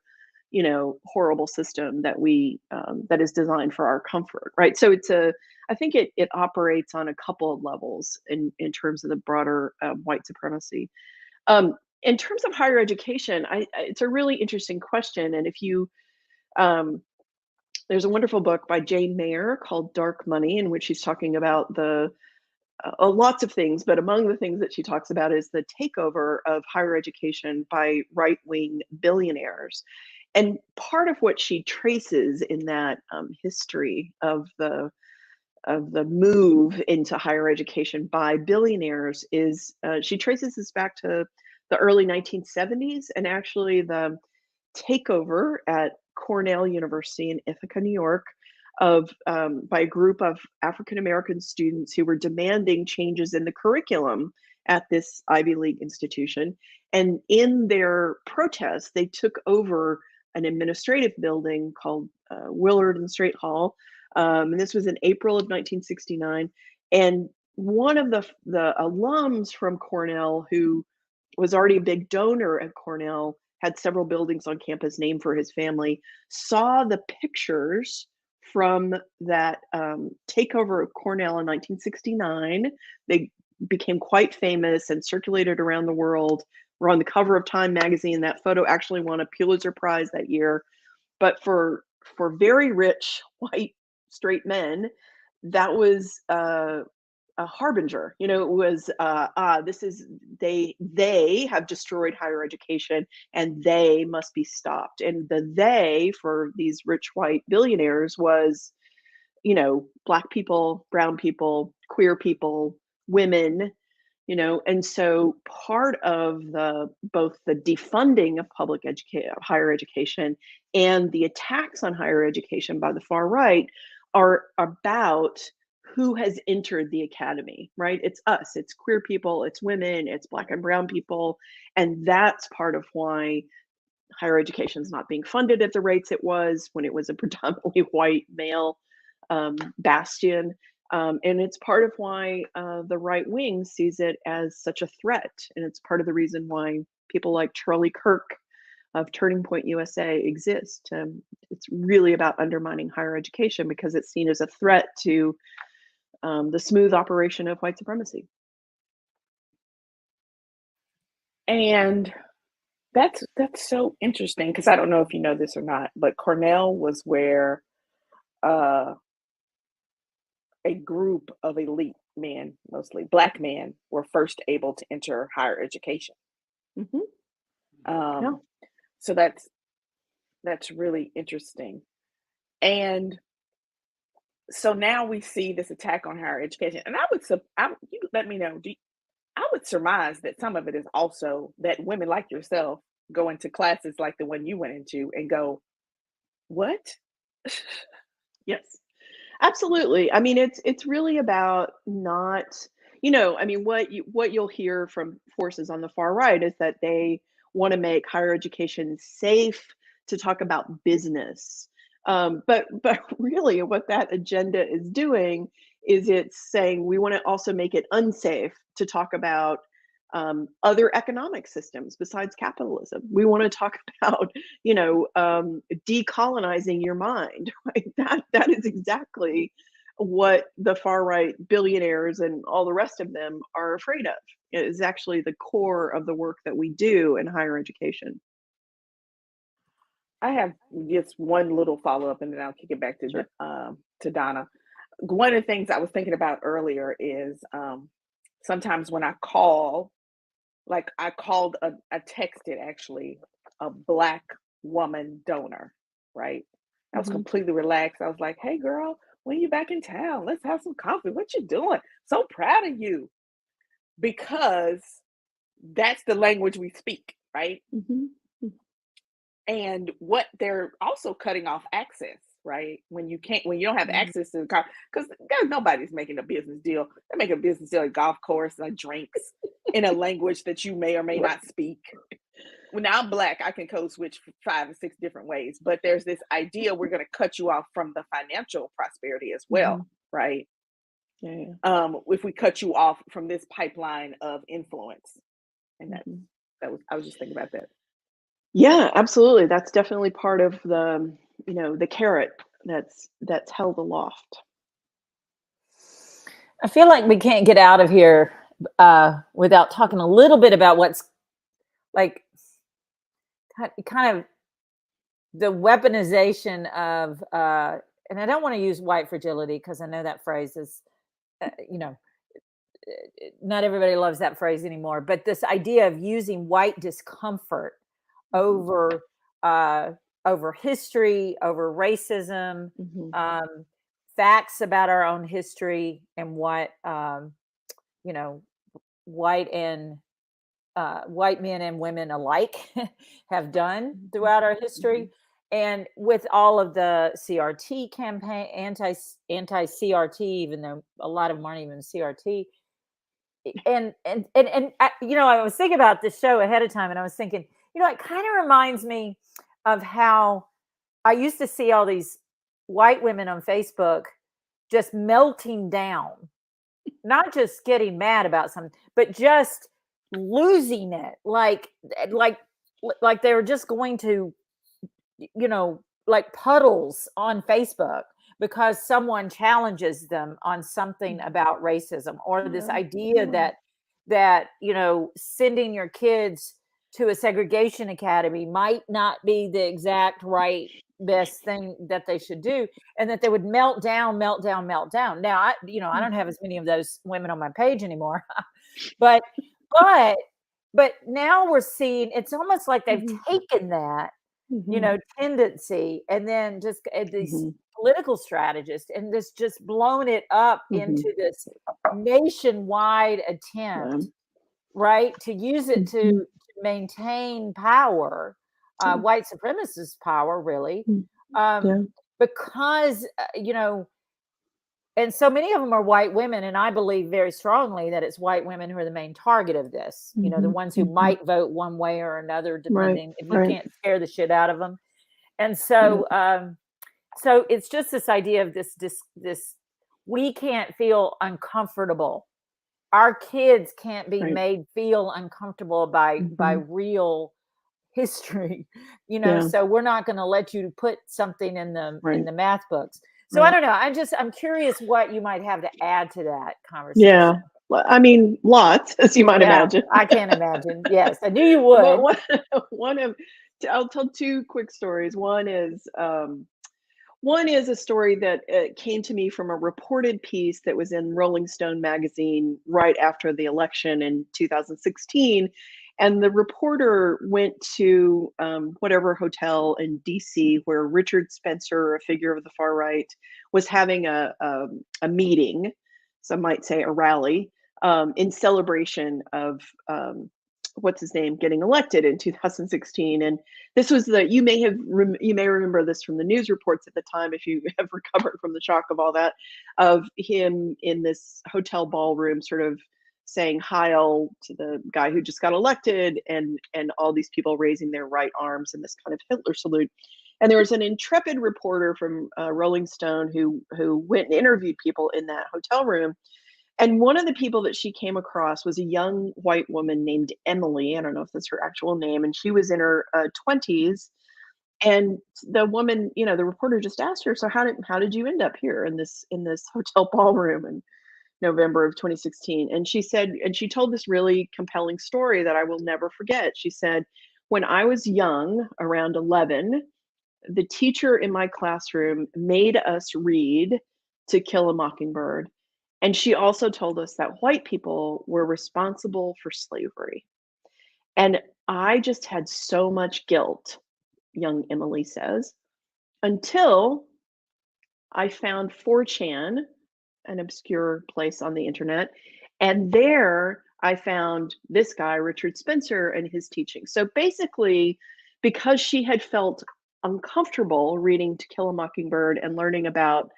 horrible system that we that is designed for our comfort, right? So I think it operates on a couple of levels in terms of the broader white supremacy. In terms of higher education, it's a really interesting question. And if you, there's a wonderful book by Jane Mayer called Dark Money, in which she's talking about lots of things, but among the things that she talks about is the takeover of higher education by right-wing billionaires. And part of what she traces in that history of the move into higher education by billionaires is she traces this back to the early 1970s, and actually the takeover at Cornell University in Ithaca, New York, by a group of African American students who were demanding changes in the curriculum at this Ivy League institution. And in their protest, they took over an administrative building called Willard and Straight Hall. And this was in April of 1969. And one of the alums from Cornell, who was already a big donor at Cornell, had several buildings on campus named for his family, saw the pictures from that takeover of Cornell in 1969. They became quite famous and circulated around the world. Were on the cover of Time magazine. That photo actually won a Pulitzer Prize that year. But for very rich white straight men, that was a harbinger. It was this is they have destroyed higher education and they must be stopped. And the they for these rich white billionaires was Black people, brown people, queer people, women, and so part of both the defunding of higher education and the attacks on higher education by the far right are about who has entered the academy, right? It's us, it's queer people, it's women, it's Black and brown people. And that's part of why higher education is not being funded at the rates it was when it was a predominantly white male bastion. And it's part of why the right wing sees it as such a threat. And it's part of the reason why people like Charlie Kirk of Turning Point USA exist. It's really about undermining higher education because it's seen as a threat to the smooth operation of white supremacy. And that's so interesting, because I don't know if you know this or not, but Cornell was where a group of elite men, mostly Black men, were first able to enter higher education. Mm-hmm. Yeah. So that's really interesting. And so now we see this attack on higher education, and you let me know. I would surmise that some of it is also that women like yourself go into classes like the one you went into and go, "What?" Yes, absolutely. I mean, it's really about not, I mean, what you'll hear from forces on the far right is that they want to make higher education safe to talk about business. But really what that agenda is doing is it's saying we want to also make it unsafe to talk about other economic systems besides capitalism. We want to talk about, decolonizing your mind, right? That is exactly what the far right billionaires and all the rest of them are afraid of. It is actually the core of the work that we do in higher education. I have just one little follow-up, and then I'll kick it back to Sure. to Donna. One of the things I was thinking about earlier is sometimes when I call, like I texted actually a Black woman donor, right? I was Mhm. completely relaxed. I was like, "Hey girl, when you back in town? Let's have some coffee. What you doing? So proud of you." Because that's the language we speak, right? Mhm. And what they're also cutting off access, right? When you don't have Mhm. access to the car, because nobody's making a business deal. They make a business deal at golf course, like drinks, in a language that you may or may not speak. Well, now I'm Black, I can code switch 5 or 6 different ways, but there's this idea we're going to cut you off from the financial prosperity as well, Mhm. right? Yeah. If we cut you off from this pipeline of influence, and Mhm. I was just thinking about that. Yeah, absolutely. That's definitely part of the carrot that's held aloft. I feel like we can't get out of here without talking a little bit about what's like kind of the weaponization of, and I don't want to use white fragility because I know that phrase is, you know, not everybody loves that phrase anymore, but this idea of using white discomfort over uh, over history, over racism, Mhm. um, facts about our own history, and what you know, white and white men and women alike have done Mhm. throughout our history. Mhm. And with all of the CRT campaign, anti CRT, even though a lot of them aren't even CRT, I was thinking about this show ahead of time, and I was thinking, it kind of reminds me of how I used to see all these white women on Facebook just melting down, not just getting mad about something, but just losing it, like they were just going to, like puddles on Facebook because someone challenges them on something Mhm. about racism, or this Yeah. idea Yeah. that sending your kids to a segregation academy might not be the exact right best thing that they should do, and that they would melt down, melt down, melt down. Now I don't have as many of those women on my page anymore, but but now we're seeing it's almost like they've Mhm. taken that Mhm. tendency, and then just these Mhm. political strategists, and this just blown it up Mhm. into this nationwide Yeah. attempt, right, to use it to Mhm. maintain power, Yeah. white supremacist power, really, Mm. um, Yeah. because and so many of them are white women, and I believe very strongly that it's white women who are the main target of this. The Mhm. ones who Mhm. might vote one way or another, Right. depending if you Right. can't scare the shit out of them. And Yeah. so it's just this idea of this we can't feel uncomfortable. Our kids can't be Right. made feel uncomfortable by Mhm. real history, Yeah. so we're not going to let you put something in Right. the math books. So I Right. don't know, I'm curious what you might have to add to that Yeah. conversation. Well, I mean, lots, as you might Yeah, imagine. I can't imagine. Yes, I knew you But would. one of I'll tell two quick stories. One is a story that came to me from a reported piece that was in Rolling Stone magazine right after the election in 2016. And the reporter went to whatever hotel in DC where Richard Spencer, a figure of the far right, was having a meeting, some might say a rally, in celebration of what's his name getting elected in 2016. And this was you may remember this from the news reports at the time, if you have recovered from the shock of all that, of him in this hotel ballroom sort of saying Heil to the guy who just got elected, and all these people raising their right arms in this kind of Hitler salute. And there was an intrepid reporter from Rolling Stone who went and interviewed people in that hotel room, and one of the people that she came across was a young white woman named Emily. I don't know if that's her actual name. And she was in her 20s. And the woman, the reporter just asked her, "So how did you end up here in this hotel ballroom in November of 2016?" And she told this really compelling story that I will never forget. She said, "When I was young, around 11, the teacher in my classroom made us read To Kill a Mockingbird. And she also told us that white people were responsible for slavery." And I just had so much guilt, young Emily says, until I found 4chan, an obscure place on the internet. And there I found this guy, Richard Spencer, and his teaching. So basically, because she had felt uncomfortable reading To Kill a Mockingbird and learning about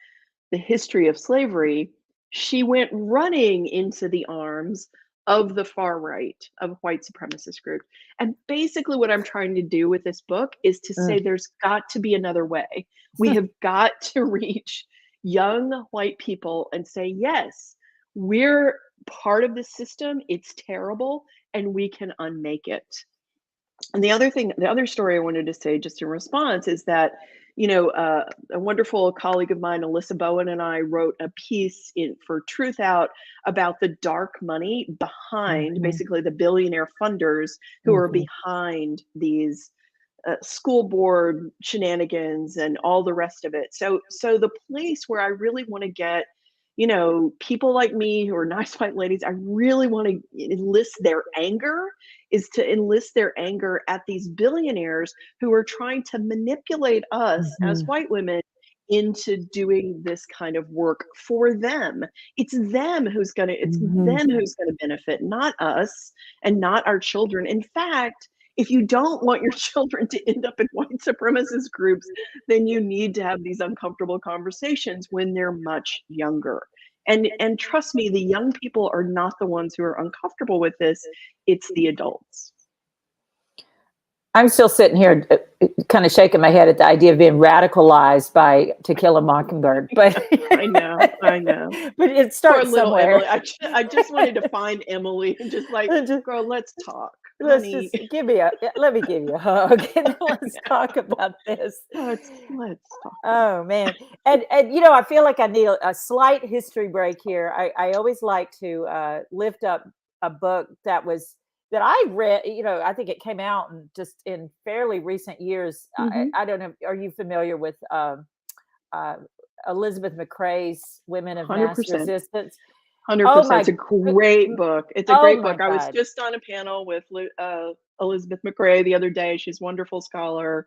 the history of slavery, she went running into the arms of the far right, of white supremacist groups. And basically, what I'm trying to do with this book is to say there's got to be another way. We have got to reach young white people and say, yes, we're part of the system. It's terrible, and we can unmake it. And the other story I wanted to say just in response is that, a wonderful colleague of mine, Alyssa Bowen, and I wrote a piece for Truth Out about the dark money behind basically the billionaire funders who are behind these school board shenanigans and all the rest of it. So the place where I really want to get, people like me who are nice white ladies, I really want to enlist their anger, is to enlist their anger at these billionaires who are trying to manipulate us as white women into doing this kind of work for them. It's them who's going to benefit, not us and not our children. In fact, if you don't want your children to end up in white supremacist groups, then you need to have these uncomfortable conversations when they're much younger. And trust me, the young people are not the ones who are uncomfortable with this. It's the adults. I'm still sitting here kind of shaking my head at the idea of being radicalized by To Kill a Mockingbird. But I know. But it starts somewhere. Emily. I just wanted to find Emily and just like, girl, let's talk. Let honey. me give you a hug and let's talk about this. Let's talk. Oh man. And I feel like I need a slight history break here. I always like to lift up a book that I read, I think it came out in fairly recent years. I don't know. Are you familiar with Elizabeth McCrae's Women of Mass 100%. Resistance? 100%. It's a great book. It's a great book. God. I was just on a panel with Elizabeth McCrae the other day. She's a wonderful scholar.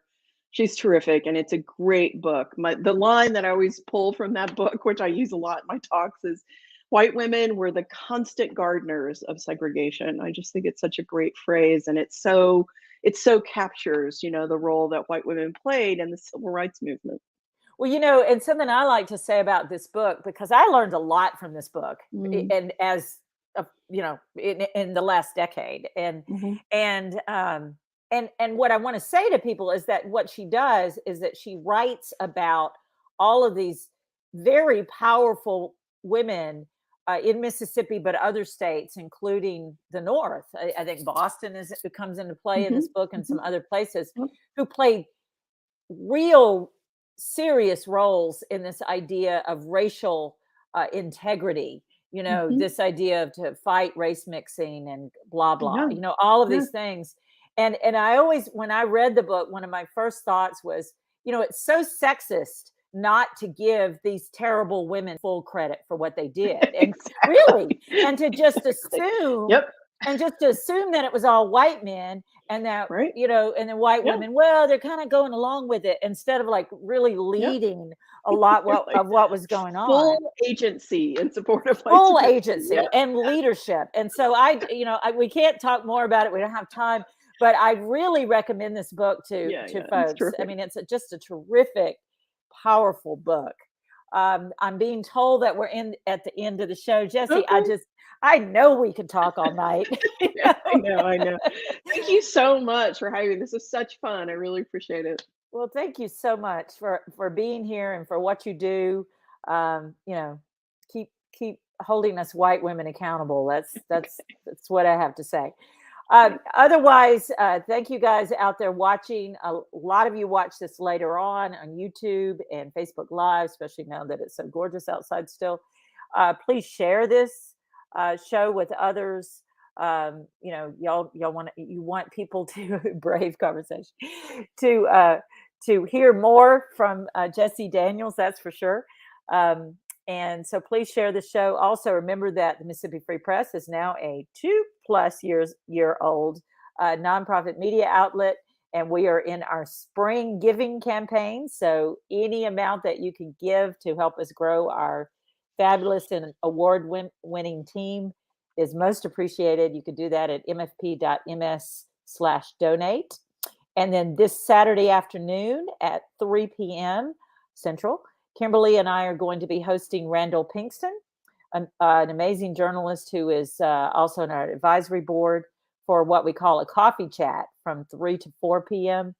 She's terrific, and it's a great book. The line that I always pull from that book, which I use a lot in my talks, is white women were the constant gardeners of segregation. I just think it's such a great phrase, and it so captures, the role that white women played in the civil rights movement. Well, and something I like to say about this book, because I learned a lot from this book, and as in the last decade, and what I want to say to people is that what she does is that she writes about all of these very powerful women in Mississippi, but other states, including the North. I think Boston comes into play in this book, and some other places, who played real serious roles in this idea of racial integrity, this idea of to fight race mixing and blah, blah, all of these things. And I always, when I read the book, one of my first thoughts was, it's so sexist not to give these terrible women full credit for what they did. And really, and to just assume, that it was all white men, and that, and then white women, well, they're kind of going along with it, instead of like really leading a lot of what was going on. Full agency in support of full agency and leadership. And so we can't talk more about it. We don't have time, but I really recommend this book to folks. I mean, it's just a terrific, powerful book. I'm being told that we're at the end of the show. Jessie, I know we could talk all night. I know. Thank you so much for having me. This was such fun. I really appreciate it. Well, thank you so much for being here and for what you do. Keep holding us white women accountable. That's what I have to say. Otherwise, thank you guys out there watching. A lot of you watch this later on YouTube and Facebook Live, especially now that it's so gorgeous outside still. Please share this show with others. You want people to brave conversation to hear more from Jessie Daniels, that's for sure. And so please share the show. Also, remember that the Mississippi Free Press is now a 2+ year old nonprofit media outlet, and we are in our spring giving campaign. So any amount that you can give to help us grow our fabulous and award-winning team is most appreciated. You can do that at mfp.ms/donate. And then this Saturday afternoon at 3 p.m. Central, Kimberly and I are going to be hosting Randall Pinkston, an amazing journalist who is also on our advisory board, for what we call a coffee chat from 3 to 4 p.m.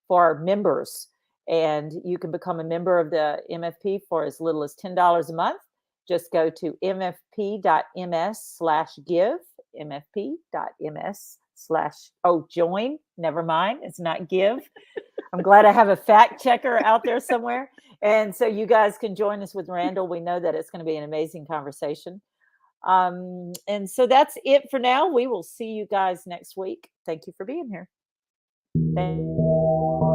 for our members. And you can become a member of the MFP for as little as $10 a month. Just go to mfp.ms/give, mfp.ms/join. Never mind, it's not give. I'm glad I have a fact checker out there somewhere. And so you guys can join us with Randall. We know that it's going to be an amazing conversation. And so that's it for now. We will see you guys next week. Thank you for being here. Thank you.